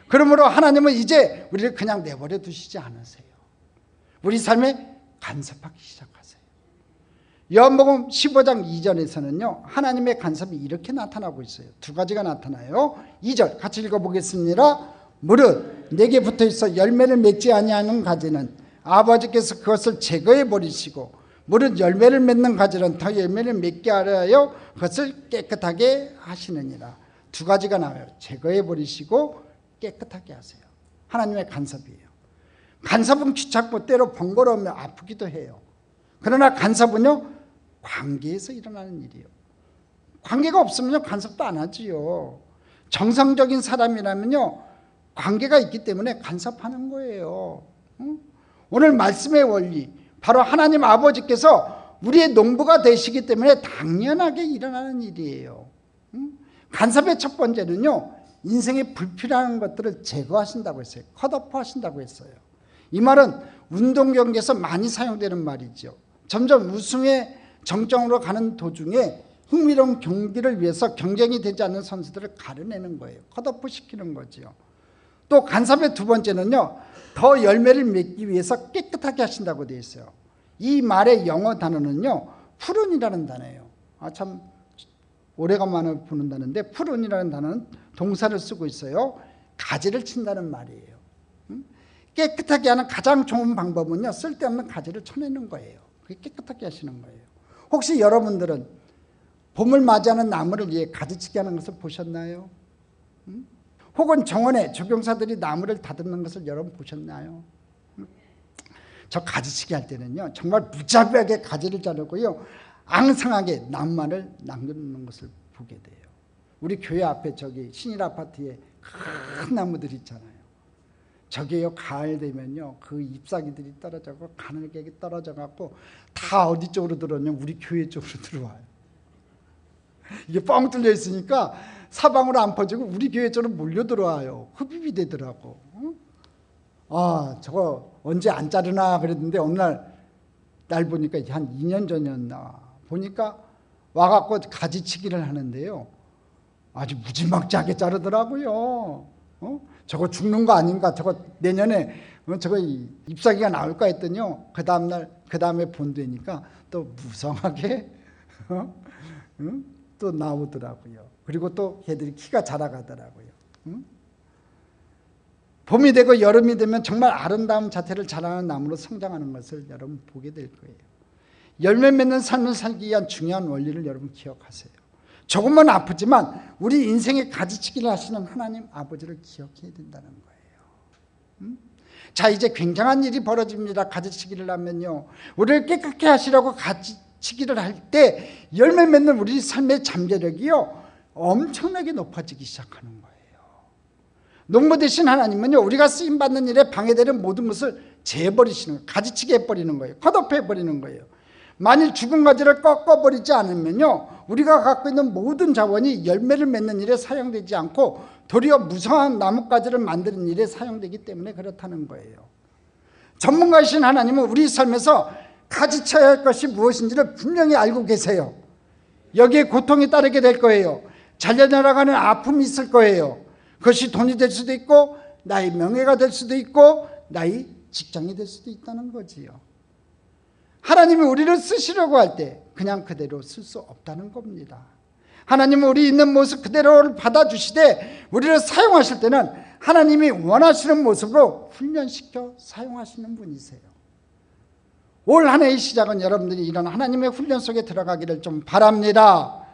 A: 그러므로 하나님은 이제 우리를 그냥 내버려 두시지 않으세요. 우리 삶에 간섭하기 시작하세요. 요한복음 15장 2절에서는요, 하나님의 간섭이 이렇게 나타나고 있어요. 두 가지가 나타나요. 2절 같이 읽어보겠습니다. 무릇 내게 붙어있어 열매를 맺지 아니하는 가지는 아버지께서 그것을 제거해 버리시고, 무릇 열매를 맺는 가지는 더 열매를 맺게 하려 그것을 깨끗하게 하시느니라. 두 가지가 나와요. 제거해 버리시고 깨끗하게 하세요. 하나님의 간섭이에요. 간섭은 귀찮고 때로 번거로우며 아프기도 해요. 그러나 간섭은요, 관계에서 일어나는 일이에요. 관계가 없으면요, 간섭도 안 하지요. 정상적인 사람이라면요, 관계가 있기 때문에 간섭하는 거예요. 오늘 말씀의 원리, 바로 하나님 아버지께서 우리의 농부가 되시기 때문에 당연하게 일어나는 일이에요. 간섭의 첫 번째는요, 인생에 불필요한 것들을 제거하신다고 했어요. 컷오프 하신다고 했어요. 이 말은 운동 경기에서 많이 사용되는 말이죠. 점점 우승의 정점으로 가는 도중에 흥미로운 경기를 위해서 경쟁이 되지 않는 선수들을 가려내는 거예요. 컷오프 시키는 거죠. 또 간섭의 두 번째는요, 더 열매를 맺기 위해서 깨끗하게 하신다고 되어 있어요. 이 말의 영어 단어는요, 푸른이라는 단어예요. 참 오래간만에 보는 단어인데, 푸른이라는 단어는 동사를 쓰고 있어요. 가지를 친다는 말이에요. 깨끗하게 하는 가장 좋은 방법은요, 쓸데없는 가지를 쳐내는 거예요. 그게 깨끗하게 하시는 거예요. 혹시 여러분들은 봄을 맞이하는 나무를 위해 가지치기 하는 것을 보셨나요? 혹은 정원에 조경사들이 나무를 다듬는 것을 여러분 보셨나요? 저 가지치기 할 때는요, 정말 무자비하게 가지를 자르고요, 앙상하게 나무만을 남겨놓는 것을 보게 돼요. 우리 교회 앞에 저기 신일 아파트에 큰 나무들 있잖아요. 저게요, 가을 되면요 그 잎사귀들이 떨어져고 가늘게 떨어져 갖고 다 어디 쪽으로 들어오냐면 우리 교회 쪽으로 들어와요. 이게 뻥 뚫려 있으니까 사방으로 안 퍼지고 우리 교회 쪽으로 몰려 들어와요. 흡입이 되더라고. 아, 저거 언제 안 자르나 그랬는데 어느 날 보니까 한 2년 전이었나 보니까 와갖고 가지치기를 하는데요, 아주 무지막지하게 자르더라고요. 저거 죽는 거 아닌가, 저거 내년에 저거 잎사귀가 나올까 했더니요, 그 다음에 본되니까 또 무성하게 또 나오더라고요. 그리고 또 걔들이 키가 자라가더라고요. 봄이 되고 여름이 되면 정말 아름다운 자태를 자라는 나무로 성장하는 것을 여러분 보게 될 거예요. 열매 맺는 삶을 살기 위한 중요한 원리를 여러분 기억하세요. 조금은 아프지만 우리 인생의 가지치기를 하시는 하나님 아버지를 기억해야 된다는 거예요. 자, 이제 굉장한 일이 벌어집니다. 가지치기를 하면요, 우리를 깨끗게 하시라고 가지치기를 할 때 열매 맺는 우리 삶의 잠재력이요 엄청나게 높아지기 시작하는 거예요. 농부 되신 하나님은요, 우리가 쓰임받는 일에 방해되는 모든 것을 재버리시는 거예요. 가지치기 해버리는 거예요. 컷오프해버리는 거예요. 만일 죽은 가지를 꺾어버리지 않으면요, 우리가 갖고 있는 모든 자원이 열매를 맺는 일에 사용되지 않고 도리어 무성한 나뭇가지를 만드는 일에 사용되기 때문에 그렇다는 거예요. 전문가이신 하나님은 우리 삶에서 가지쳐야 할 것이 무엇인지를 분명히 알고 계세요. 여기에 고통이 따르게 될 거예요. 잘려나가는 아픔이 있을 거예요. 그것이 돈이 될 수도 있고 나의 명예가 될 수도 있고 나의 직장이 될 수도 있다는 거지요. 하나님이 우리를 쓰시려고 할 때 그냥 그대로 쓸 수 없다는 겁니다. 하나님은 우리 있는 모습 그대로를 받아주시되 우리를 사용하실 때는 하나님이 원하시는 모습으로 훈련시켜 사용하시는 분이세요. 올 한 해의 시작은 여러분들이 이런 하나님의 훈련 속에 들어가기를 좀 바랍니다.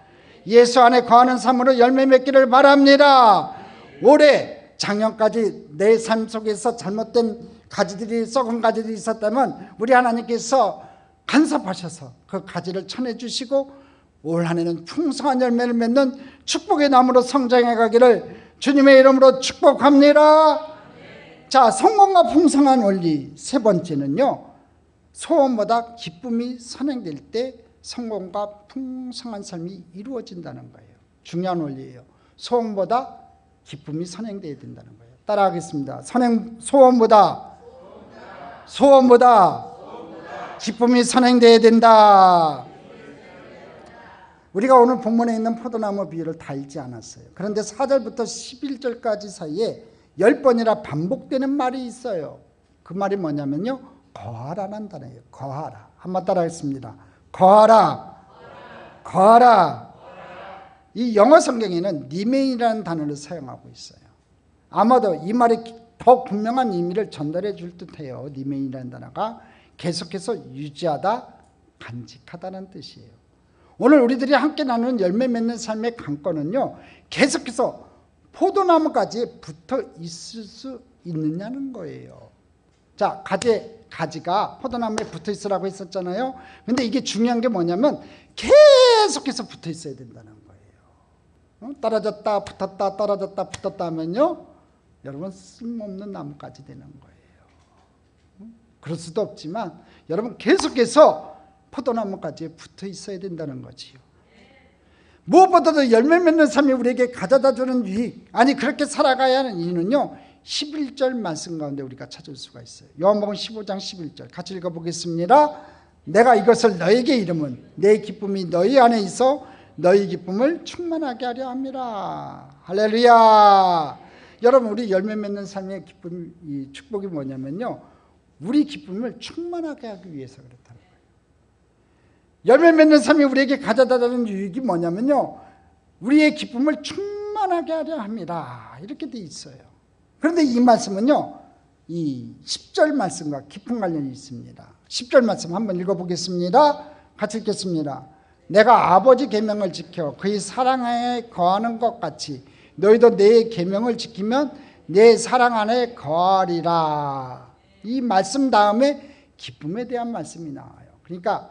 A: 예수 안에 거하는 삶으로 열매 맺기를 바랍니다. 올해 작년까지 내 삶 속에서 잘못된 가지들이, 썩은 가지들이 있었다면 우리 하나님께서 간섭하셔서 그 가지를 쳐내주시고 올 한 해는 풍성한 열매를 맺는 축복의 나무로 성장해 가기를 주님의 이름으로 축복합니다. 자, 성공과 풍성한 원리 세 번째는요, 소원보다 기쁨이 선행될 때 성공과 풍성한 삶이 이루어진다는 거예요. 중요한 원리예요. 소원보다 기쁨이 선행되어야 된다는 거예요. 따라하겠습니다. 소원보다 기쁨이 선행되어야 된다. 우리가 오늘 본문에 있는 포도나무 비유를 다 읽지 않았어요. 그런데 4절부터 11절까지 사이에 10번이나 반복되는 말이 있어요. 그 말이 뭐냐면요, 거하라는 단어예요. 거하라. 한번 따라하겠습니다. 거하라. 이 영어 성경에는 리메인이라는 단어를 사용하고 있어요. 아마도 이 말이 더 분명한 의미를 전달해 줄 듯해요. 리메인이라는 단어가 계속해서 유지하다, 간직하다는 뜻이에요. 오늘 우리들이 함께 나누는 열매 맺는 삶의 관건은요, 계속해서 포도나무까지 붙어 있을 수 있느냐는 거예요. 자, 가지가 포도나무에 붙어 있으라고 했었잖아요. 근데 이게 중요한 게 뭐냐면 계속해서 붙어 있어야 된다는 거예요. 떨어졌다 붙었다 떨어졌다 붙었다 하면요, 여러분 쓸모없는 나무까지 되는 거예요. 그럴 수도 없지만 여러분 계속해서 포도나무까지 붙어 있어야 된다는 거지요. 무엇보다도 열매 맺는 삶이 우리에게 가져다 주는 유익, 아니 그렇게 살아가야 하는 이유는요, 11절 말씀 가운데 우리가 찾을 수가 있어요. 요한복음 15장 11절 같이 읽어보겠습니다. 내가 이것을 너에게 이름은 내 기쁨이 너희 안에 있어 너희 기쁨을 충만하게 하려 함이라. 할렐루야. 여러분, 우리 열매 맺는 삶의 기쁨, 이 축복이 뭐냐면요, 우리 기쁨을 충만하게 하기 위해서 그렇다는 거예요. 열매 맺는 삶이 우리에게 가져다 주는 유익이 뭐냐면요, 우리의 기쁨을 충만하게 하려 합니다. 이렇게 돼 있어요. 그런데 이 말씀은요, 이 10절 말씀과 깊은 관련이 있습니다. 10절 말씀 한번 읽어보겠습니다. 같이 읽겠습니다. 내가 아버지 계명을 지켜 그의 사랑에 거하는 것 같이 너희도 내 계명을 지키면 내 사랑 안에 거하리라. 이 말씀 다음에 기쁨에 대한 말씀이 나와요. 그러니까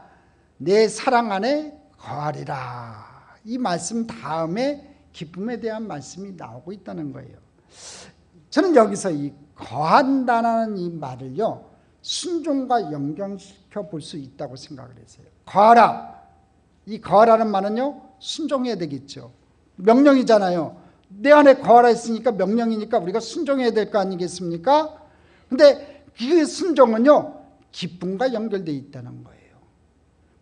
A: 내 사랑 안에 거하리라. 이 말씀 다음에 기쁨에 대한 말씀이 나오고 있다는 거예요. 저는 여기서 이 거한다는 이 말을요, 순종과 연결시켜 볼 수 있다고 생각을 했어요. 거하라. 이 거하라는 말은요, 순종해야 되겠죠. 명령이잖아요. 내 안에 거하라 했으니까 명령이니까 우리가 순종해야 될 거 아니겠습니까? 근데 그 순종은요, 기쁨과 연결되어 있다는 거예요.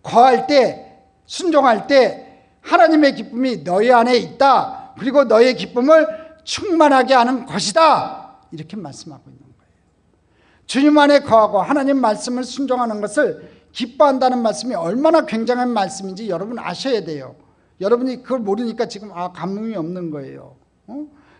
A: 거할 때, 순종할 때 하나님의 기쁨이 너희 안에 있다. 그리고 너의 기쁨을 충만하게 하는 것이다. 이렇게 말씀하고 있는 거예요. 주님 안에 거하고 하나님 말씀을 순종하는 것을 기뻐한다는 말씀이 얼마나 굉장한 말씀인지 여러분 아셔야 돼요. 여러분이 그걸 모르니까 지금 감흥이 없는 거예요.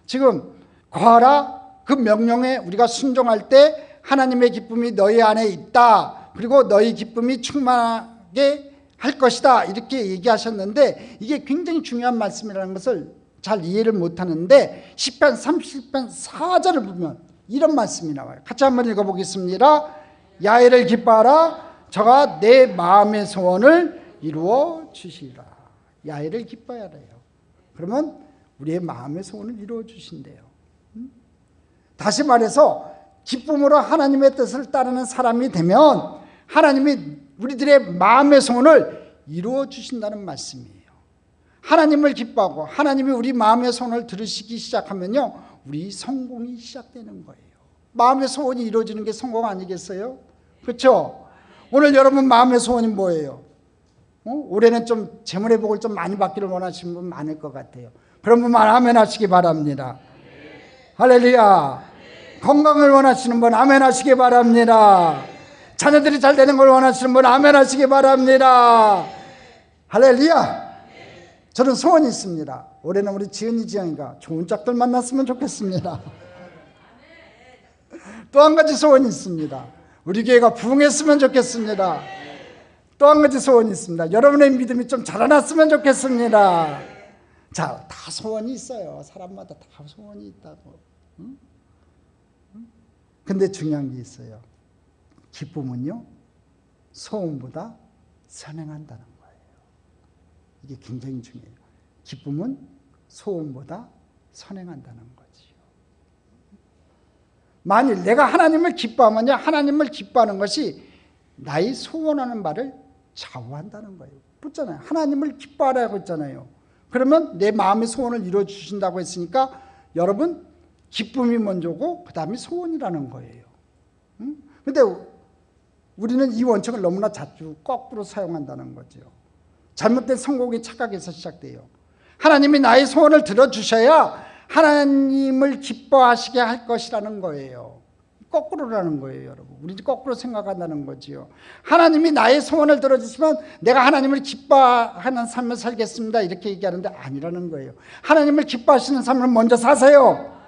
A: 지금 거하라, 그 명령에 우리가 순종할 때 하나님의 기쁨이 너희 안에 있다. 그리고 너희 기쁨이 충만하게 할 것이다. 이렇게 얘기하셨는데 이게 굉장히 중요한 말씀이라는 것을 잘 이해를 못하는데 시편 30편 4절을 보면 이런 말씀이 나와요. 같이 한번 읽어보겠습니다. 야훼를 기뻐하라. 저가 내 마음의 소원을 이루어 주시리라. 야훼를 기뻐해야 해요. 그러면 우리의 마음의 소원을 이루어 주신대요. 다시 말해서 기쁨으로 하나님의 뜻을 따르는 사람이 되면 하나님이 우리들의 마음의 소원을 이루어 주신다는 말씀이에요. 하나님을 기뻐하고 하나님이 우리 마음의 소원을 들으시기 시작하면요, 우리 성공이 시작되는 거예요. 마음의 소원이 이루어지는 게 성공 아니겠어요? 그렇죠? 오늘 여러분 마음의 소원이 뭐예요? 올해는 좀 재물의 복을 좀 많이 받기를 원하시는 분 많을 것 같아요. 그런 분만 아멘 하시기 바랍니다. 할렐루야. 건강을 원하시는 분 아멘 하시기 바랍니다. 자녀들이 잘 되는 걸 원하시는 분 아멘 하시기 바랍니다. 할렐루야. 저는 소원이 있습니다. 올해는 우리 지은이 지영이가 좋은 짝들 만났으면 좋겠습니다. 또 한 가지 소원이 있습니다. 우리 교회가 부흥했으면 좋겠습니다. 또 한 가지 소원이 있습니다. 여러분의 믿음이 좀 자라났으면 좋겠습니다. 자, 다 소원이 있어요. 사람마다 다 소원이 있다고. 근데 중요한 게 있어요. 기쁨은요, 소원보다 선행한다는 거예요. 이게 굉장히 중요해요. 기쁨은 소원보다 선행한다는 거지요. 만일 내가 하나님을 기뻐하면요, 하나님을 기뻐하는 것이 나의 소원하는 바를 좌우한다는 거예요. 붙잖아요. 하나님을 기뻐하라고 했잖아요. 그러면 내 마음의 소원을 이루어 주신다고 했으니까 여러분 기쁨이 먼저고 그 다음에 소원이라는 거예요. 근데 우리는 이 원칙을 너무나 자주 거꾸로 사용한다는 거죠. 잘못된 성공의 착각에서 시작돼요. 하나님이 나의 소원을 들어주셔야 하나님을 기뻐하시게 할 것이라는 거예요. 거꾸로라는 거예요, 여러분. 우리 거꾸로 생각한다는 거지요. 하나님이 나의 소원을 들어주시면 내가 하나님을 기뻐하는 삶을 살겠습니다. 이렇게 얘기하는데 아니라는 거예요. 하나님을 기뻐하시는 삶을 먼저 사세요.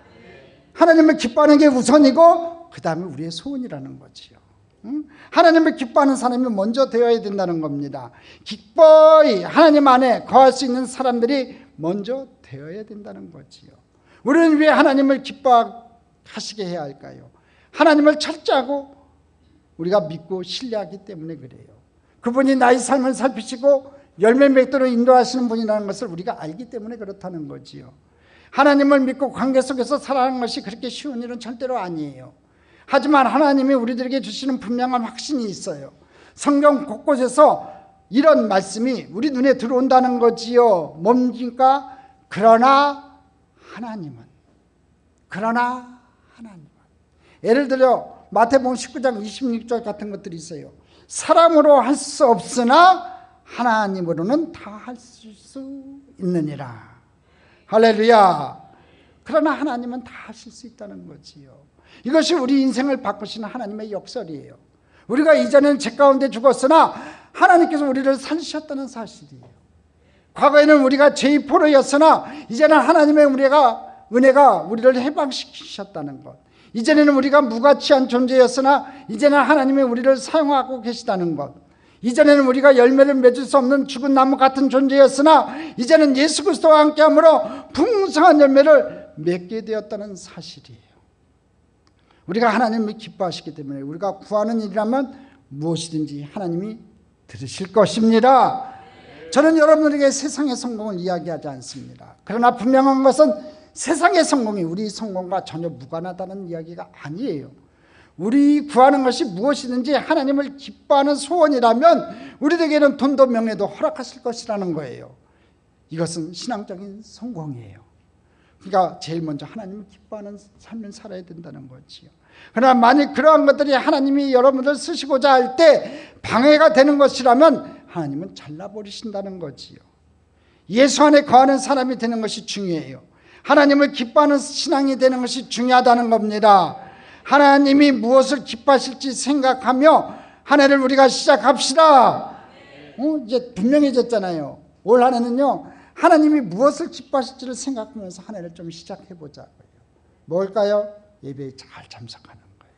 A: 하나님을 기뻐하는 게 우선이고 그 다음에 우리의 소원이라는 거지요. 하나님을 기뻐하는 사람이 먼저 되어야 된다는 겁니다. 기뻐히 하나님 안에 거할 수 있는 사람들이 먼저 되어야 된다는 거지요. 우리는 왜 하나님을 기뻐하시게 해야 할까요? 하나님을 철저하고 우리가 믿고 신뢰하기 때문에 그래요. 그분이 나의 삶을 살피시고 열매 맺도록 인도하시는 분이라는 것을 우리가 알기 때문에 그렇다는 거지요. 하나님을 믿고 관계 속에서 살아가는 것이 그렇게 쉬운 일은 절대로 아니에요. 하지만 하나님이 우리들에게 주시는 분명한 확신이 있어요. 성경 곳곳에서 이런 말씀이 우리 눈에 들어온다는 거지요. 뭡니까? 그러나 하나님은. 예를 들어 마태복음 19장 26절 같은 것들이 있어요. 사람으로 할 수 없으나 하나님으로는 다 할 수 있느니라. 할렐루야. 그러나 하나님은 다 하실 수 있다는 거지요. 이것이 우리 인생을 바꾸시는 하나님의 역설이에요. 우리가 이전에는 죄 가운데 죽었으나 하나님께서 우리를 살리셨다는 사실이에요. 과거에는 우리가 죄의 포로였으나 이제는 하나님의 은혜가 우리를 해방시키셨다는 것. 이전에는 우리가 무가치한 존재였으나 이제는 하나님이 우리를 사용하고 계시다는 것. 이전에는 우리가 열매를 맺을 수 없는 죽은 나무 같은 존재였으나 이제는 예수 그리스도와 함께함으로 풍성한 열매를 맺게 되었다는 사실이에요. 우리가 하나님을 기뻐하시기 때문에 우리가 구하는 일이라면 무엇이든지 하나님이 들으실 것입니다. 저는 여러분에게 세상의 성공을 이야기하지 않습니다. 그러나 분명한 것은 세상의 성공이 우리 성공과 전혀 무관하다는 이야기가 아니에요. 우리 구하는 것이 무엇이든지 하나님을 기뻐하는 소원이라면 우리에게는 돈도 명예도 허락하실 것이라는 거예요. 이것은 신앙적인 성공이에요. 그러니까 제일 먼저 하나님을 기뻐하는 삶을 살아야 된다는 거지요. 그러나 만약 그러한 것들이 하나님이 여러분들 쓰시고자 할 때 방해가 되는 것이라면 하나님은 잘라버리신다는 거지요. 예수 안에 거하는 사람이 되는 것이 중요해요. 하나님을 기뻐하는 신앙이 되는 것이 중요하다는 겁니다. 하나님이 무엇을 기뻐하실지 생각하며 한 해를 우리가 시작합시다. 이제 분명해졌잖아요. 올 한 해는요, 하나님이 무엇을 기뻐하실지를 생각하면서 한 해를 좀 시작해보자고요. 뭘까요? 예배에 잘 참석하는 거예요.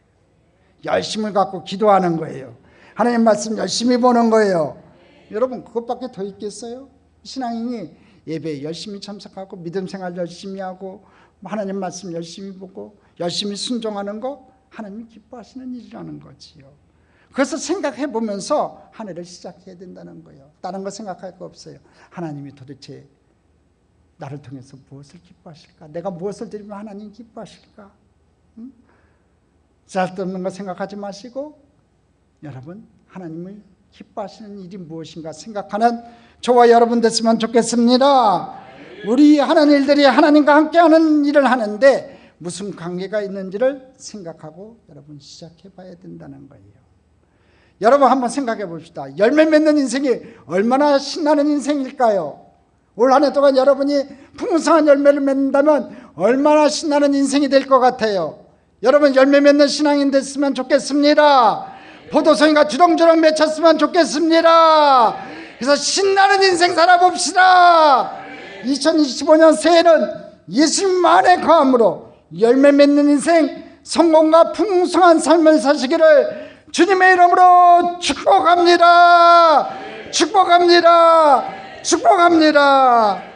A: 열심을 갖고 기도하는 거예요. 하나님 말씀 열심히 보는 거예요. 여러분, 그것밖에 더 있겠어요? 신앙인이 예배에 열심히 참석하고 믿음 생활 열심히 하고 하나님 말씀 열심히 보고 열심히 순종하는 거 하나님이 기뻐하시는 일이라는 거지요. 그래서 생각해 보면서 한 해를 시작해야 된다는 거예요. 다른 거 생각할 거 없어요. 하나님이 도대체 나를 통해서 무엇을 기뻐하실까? 내가 무엇을 드리면 하나님 기뻐하실까? 쓸데없는 거 생각하지 마시고 여러분, 하나님을 기뻐하시는 일이 무엇인가 생각하는 저와 여러분 됐으면 좋겠습니다. 우리 하는 일들이 하나님과 함께하는 일을 하는데 무슨 관계가 있는지를 생각하고 여러분 시작해 봐야 된다는 거예요. 여러분 한번 생각해 봅시다. 열매 맺는 인생이 얼마나 신나는 인생일까요? 올 한 해 동안 여러분이 풍성한 열매를 맺는다면 얼마나 신나는 인생이 될 것 같아요. 여러분 열매 맺는 신앙인 됐으면 좋겠습니다. 포도송이가 주렁주렁 맺혔으면 좋겠습니다. 그래서 신나는 인생 살아봅시다. 2025년 새해는 예수님 안에 거함으로 열매 맺는 인생, 성공과 풍성한 삶을 사시기를 주님의 이름으로 축복합니다. 축복합니다. 축복합니다.